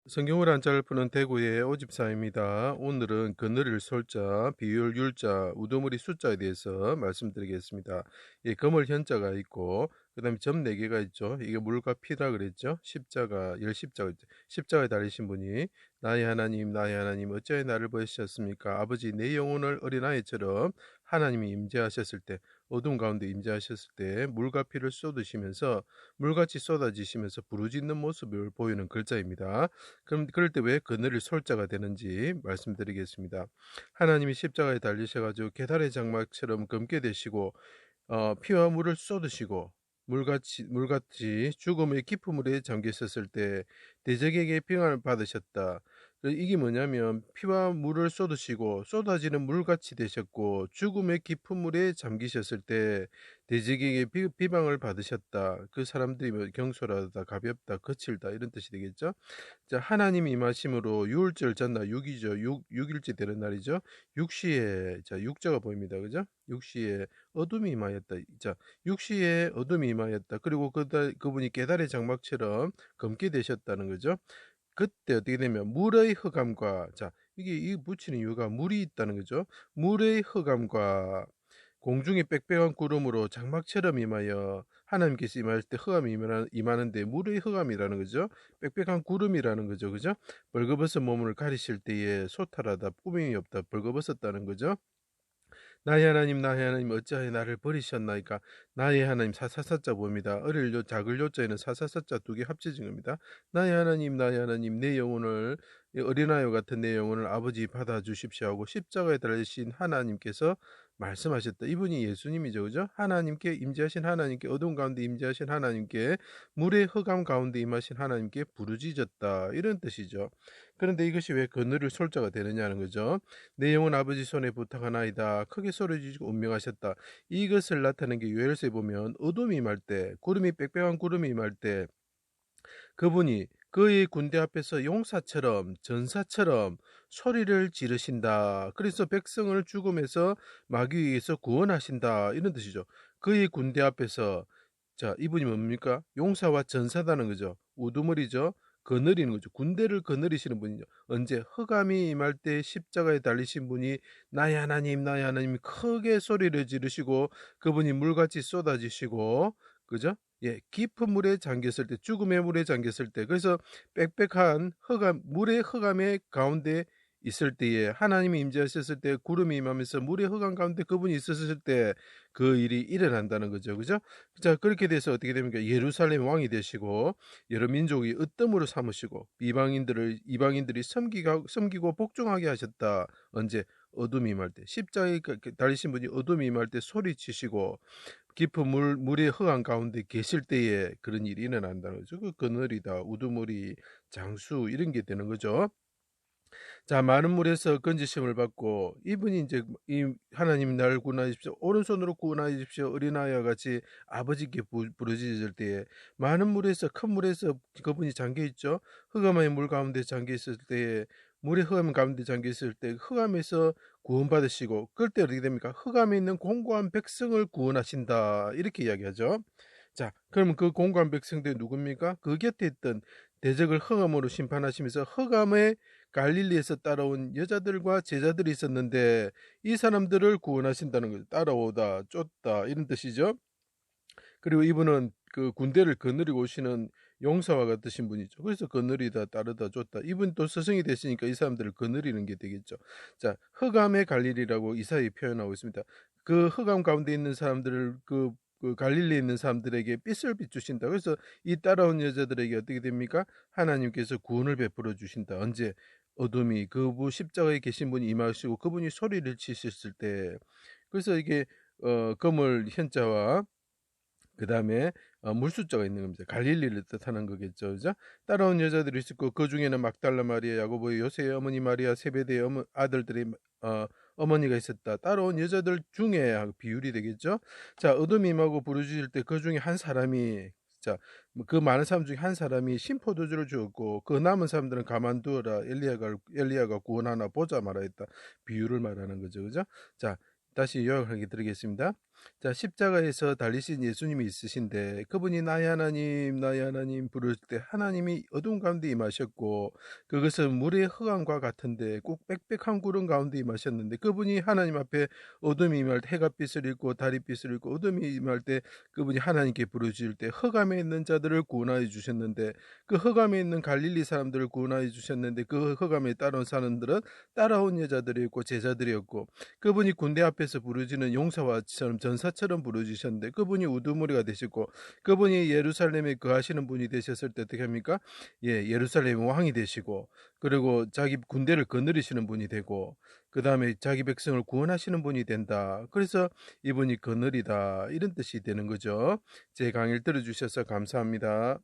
성경을 한자를 푸는 대구의 오집사입니다. 오늘은 그늘을 솔자, 비율 율자, 우두머리 숫자에 대해서 말씀드리겠습니다. 예, 금을 현자가 있고 그 다음에 점 4개가 있죠. 이게 물과 피라 그랬죠. 십자가, 열십자가 있죠. 십자가에 달리신 분이 나의 하나님 어찌하여 나를 버리셨습니까? 아버지 내 영혼을 어린아이처럼 하나님이 임재하셨을 때 어둠 가운데 임재하셨을 때 물과 피를 쏟으시면서 물같이 쏟아지시면서 부르짖는 모습을 보이는 글자입니다. 그럼 그럴 때 왜 그늘이 솔자가 되는지 말씀드리겠습니다. 하나님이 십자가에 달리셔가지고 계달의 장막처럼 검게 되시고 피와 물을 쏟으시고 물같이 죽음의 깊은 물에 잠겨 있었을 때 대적에게 평안을 받으셨다. 이게 뭐냐면 피와 물을 쏟으시고 쏟아지는 물같이 되셨고 죽음의 깊은 물에 잠기셨을 때 대적에게 비방을 받으셨다. 그 사람들이 뭐 경솔하다, 가볍다, 거칠다 이런 뜻이 되겠죠. 자, 하나님이 임하심으로 유월절 전날 6이죠. 6일째 되는 날이죠. 6시에 자, 육자가 보입니다. 그죠? 6시에 어둠이 임하였다. 자, 6시에 어둠이 임하였다. 그리고 그분이 계달의 장막처럼 검게 되셨다는 거죠. 그때 어떻게 되면 물의 흑암과 자, 이게 이 붙이는 이유가 물이 있다는 거죠. 물의 흑암과 공중이 빽빽한 구름으로 장막처럼 임하여 하나님께서 임할 때 흑암이 임하는데 물의 흑암이라는 거죠. 빽빽한 구름이라는 거죠. 그죠? 벌거벗은 몸을 가리실 때에 소탈하다, 꾸밈이 없다, 벌거벗었다는 거죠. 나의 하나님 어찌하여 나를 버리셨나이까. 나의 하나님 사사사자 봅니다. 어릴 요 작을 요자에는 사사사자 두 개 합쳐진 겁니다. 나의 하나님 내 영혼을 어린아이와 같은 내 영혼을 아버지 받아주십시오 하고 십자가에 달리신 하나님께서 말씀하셨다. 이분이 예수님이죠. 그죠? 하나님께 임재하신 하나님께 어두운 가운데 임재하신 하나님께 물의 흑암 가운데 임하신 하나님께 부르짖었다. 이런 뜻이죠. 그런데 이것이 왜 그늘을 솔자가 되느냐는 거죠. 내 영혼 아버지 손에 부탁하나이다. 크게 소리지고 운명하셨다. 이것을 나타내는 게 요엘서에 보면 어둠이 임할 때, 구름이 빽빽한 구름이 임할 때 그분이 그의 군대 앞에서 용사처럼 전사처럼 소리를 지르신다. 그래서 백성을 죽음에서 마귀에서 구원하신다. 이런 뜻이죠. 그의 군대 앞에서 자, 이분이 뭡니까? 용사와 전사다는 거죠. 우두머리죠. 거느리는 거죠. 군대를 거느리시는 분이죠. 언제 흑암이 임할 때 십자가에 달리신 분이 나의 하나님 크게 소리를 지르시고 그분이 물같이 쏟아지시고 그죠? 예, 깊은 물에 잠겼을 때, 죽음의 물에 잠겼을 때, 그래서 빽빽한 흑암, 물의 흑암의 가운데 있을 때에 하나님이 임재하셨을 때 구름이 임하면서 물의 흑암 가운데 그분이 있었을 때 그 일이 일어난다는 거죠. 그죠? 자, 그렇게 돼서 어떻게 됩니까? 예루살렘 왕이 되시고 여러 민족이 으뜸으로 삼으시고 이방인들이 섬기고 복종하게 하셨다. 언제? 어둠이 임할 때. 십자가에 달리신 분이 어둠이 임할 때 소리치시고 깊은 물의 흑암 가운데 계실 때에 그런 일이 일어난다는 거죠. 그 그늘이다, 우두머리, 장수 이런 게 되는 거죠. 자, 많은 물에서 건지심을 받고 이분이 이제 이 하나님 나를 구원하십시오. 오른손으로 구원하십시오. 어린아이와 같이 아버지께 부르짖을 때에 많은 물에서 큰 물에서 그분이 잠겨 있죠. 흑암의 물 가운데 잠겨 있을 때에 물의 흑암 가운데 잠겨 있을 때 흑암에서 구원받으시고 그럴 때 어떻게 됩니까? 흑암에 있는 공고한 백성을 구원하신다. 이렇게 이야기하죠. 자, 그러면 그 공고한 백성들이 누굽니까? 그 곁에 있던 대적을 흑암으로 심판하시면서 흑암의 갈릴리에서 따라온 여자들과 제자들이 있었는데 이 사람들을 구원하신다는 거죠. 따라오다, 쫓다 이런 뜻이죠. 그리고 이분은 그 군대를 거느리고 오시는 용사와 같으신 분이죠. 그래서 거느리다, 따르다, 쫓다. 이분 또 스승이 되시니까 이 사람들을 거느리는 게 되겠죠. 자, 흑암의 갈릴리라고 이사야에 표현하고 있습니다. 그 흑암 가운데 있는 사람들을 그 갈릴리에 있는 사람들에게 빛을 비추신다. 그래서 이 따라온 여자들에게 어떻게 됩니까? 하나님께서 구원을 베풀어 주신다. 언제? 어둠이 그분 십자가에 계신 분이 임하시고 그분이 소리를 치셨을 때 그래서 이게 검을 현자와 그 다음에 물숫자가 있는 겁니다. 갈릴리를 뜻하는 거겠죠. 그죠? 따라온 여자들이 있었고 그 중에는 막달라 마리아, 야고보의 요새의 어머니 마리아, 세베대의 아들들의 어머니가 있었다. 따라온 여자들 중에 비율이 되겠죠. 자, 어둠이 임하고 부르짖을 때 그 중에 한 사람이 자, 그 많은 사람 중에 한 사람이 신포도주를 주었고 그 남은 사람들은 가만두어라 엘리야가 구원하나 보자 말하였다. 비유를 말하는 거죠. 그죠? 자, 다시 요약하게 드리겠습니다. 자, 십자가에서 달리신 예수님이 있으신데 그분이 나의 하나님 부를 때 하나님이 어둠 가운데 임하셨고 그것은 물의 흑암과 같은데 꼭 빽빽한 구름 가운데 임하셨는데 그분이 하나님 앞에 어둠이 임할 때 해가 빛을 잃고 달이 빛을 잃고 어둠이 임할 때 그분이 하나님께 부르짖을 때 흑암에 있는 자들을 구원하여 주셨는데 그 흑암에 있는 갈릴리 사람들을 구원하여 주셨는데 그 흑암에 따라온 사람들은 따라온 여자들이었고 제자들이었고 그분이 군대 앞에서 부르짖는 용사와처럼 전사처럼 부르짖으셨는데 그분이 우두머리가 되시고 그분이 예루살렘에 거하시는 분이 되셨을 때 어떻게 합니까? 예, 예루살렘의 왕이 되시고 그리고 자기 군대를 거느리시는 분이 되고 그 다음에 자기 백성을 구원하시는 분이 된다. 그래서 이분이 거느리다 이런 뜻이 되는 거죠. 제 강의를 들어주셔서 감사합니다.